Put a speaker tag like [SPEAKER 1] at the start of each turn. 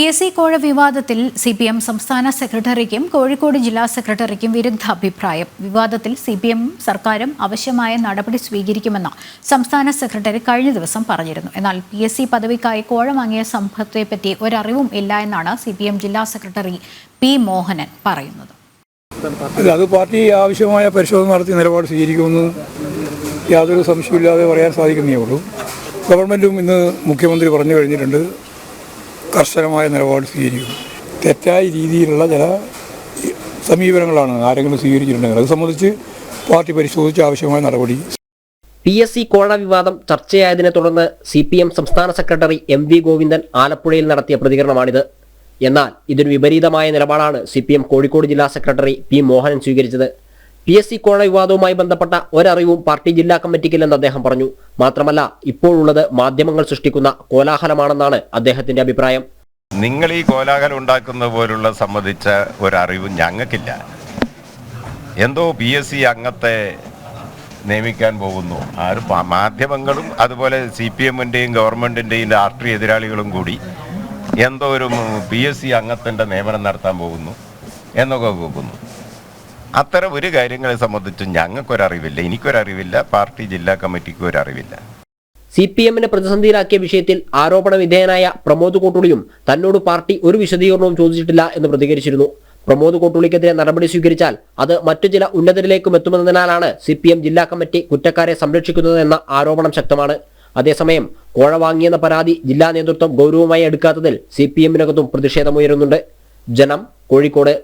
[SPEAKER 1] PSC കോഴ വിവാദത്തിൽ CPM സംസ്ഥാന സെക്രട്ടറിക്കും കോഴിക്കോട് ജില്ലാ സെക്രട്ടറിക്കും വിരുദ്ധ അഭിപ്രായം. വിവാദത്തിൽ CPM സർക്കാരും ആവശ്യമായ നടപടി സ്വീകരിക്കുമെന്ന് സംസ്ഥാന സെക്രട്ടറി കഴിഞ്ഞ ദിവസം പറഞ്ഞിരുന്നു. എന്നാൽ PSC പദവിക്കായി കോഴ വാങ്ങിയ സംഭവത്തെപ്പറ്റി ഒരറിവും ഇല്ല എന്നാണ് CPM ജില്ലാ സെക്രട്ടറി P. മോഹനൻ പറയുന്നത്.
[SPEAKER 2] അത് പാർട്ടി ആവശ്യമായ പരിശോധന നടത്തി നിലപാട് സ്വീകരിക്കുമെന്ന് യാതൊരു സംശയമില്ലാതെ പറയാൻ സാധിക്കുന്നേ ഉള്ളൂ. ഗവൺമെൻറ്റും ഇന്ന് മുഖ്യമന്ത്രി പറഞ്ഞു കഴിഞ്ഞിട്ടുണ്ട്, കർശനമായ നിലപാട് സ്വീകരിക്കും. തെറ്റായ രീതിയിലുള്ള ചില സമീപനങ്ങളാണ് ആരെങ്കിലും സ്വീകരിച്ചിട്ടുണ്ടെങ്കിൽ അത് സംബന്ധിച്ച് പാർട്ടി പരിശോധിച്ച് ആവശ്യമായ നടപടി.
[SPEAKER 3] PSC കോഴ വിവാദം ചർച്ചയായതിനെ തുടർന്ന് CPM സംസ്ഥാന സെക്രട്ടറി MV ഗോവിന്ദൻ ആലപ്പുഴയിൽ നടത്തിയ പ്രതികരണമാണിത്. എന്നാൽ ഇതിന് വിപരീതമായ നിലപാടാണ് CPM കോഴിക്കോട് ജില്ലാ സെക്രട്ടറി P. മോഹനൻ സ്വീകരിച്ചത്. PSC കോഴ വിവാദവുമായി ബന്ധപ്പെട്ട ഒരറിവും പാർട്ടി ജില്ലാ കമ്മിറ്റിക്കില്ലെന്ന് അദ്ദേഹം പറഞ്ഞു. മാത്രമല്ല, ഇപ്പോഴുള്ളത് മാധ്യമങ്ങൾ സൃഷ്ടിക്കുന്ന കോലാഹലമാണെന്നാണ് അദ്ദേഹത്തിന്റെ അഭിപ്രായം.
[SPEAKER 4] നിങ്ങൾ ഈ കോലാഹലം ഉണ്ടാക്കുന്ന പോലുള്ള സംബന്ധിച്ച ഒരറിവും ഞങ്ങൾക്കില്ല. എന്തോ PSC അംഗത്തെ നിയമിക്കാൻ പോകുന്നു. മാധ്യമങ്ങളും അതുപോലെ CPM-ന്റെയും ഗവൺമെന്റിന്റെയും രാഷ്ട്രീയ എതിരാളികളും കൂടി എന്തോ ഒരു PSC അംഗത്തിന്റെ നിയമനം നടത്താൻ പോകുന്നു എന്നൊക്കെ കേൾക്കുന്നു. അത്തരം ഒരു കാര്യങ്ങളെ സംബന്ധിച്ച് ഞങ്ങൾക്കൊരറിവില്ല, എനിക്കൊരറിവില്ല, പാർട്ടി ജില്ലാ കമ്മിറ്റിക്ക് ഒരറിവില്ല.
[SPEAKER 3] CPM-നെ പ്രതിസന്ധിയിലാക്കിയ വിഷയത്തിൽ ആരോപണ വിധേയനായ പ്രമോദ് കോട്ടൂളിയും തന്നോട് പാർട്ടി ഒരു വിശദീകരണവും ചോദിച്ചിട്ടില്ല എന്ന് പ്രതികരിച്ചിരുന്നു. പ്രമോദ് കോട്ടൂളിക്കെതിരെ നടപടി സ്വീകരിച്ചാൽ അത് മറ്റു ചില ഉന്നതരിലേക്കും എത്തുമെന്നതിനാലാണ് CPM ജില്ലാ കമ്മിറ്റി കുറ്റക്കാരെ സംരക്ഷിക്കുന്നതെന്ന ആരോപണം ശക്തമാണ്. അതേസമയം കോഴ വാങ്ങിയെന്ന പരാതി ജില്ലാ നേതൃത്വം ഗൗരവമായി എടുക്കാത്തതിൽ CPM-നകത്തും പ്രതിഷേധമുയരുന്നുണ്ട്. ജനം, കോഴിക്കോട്.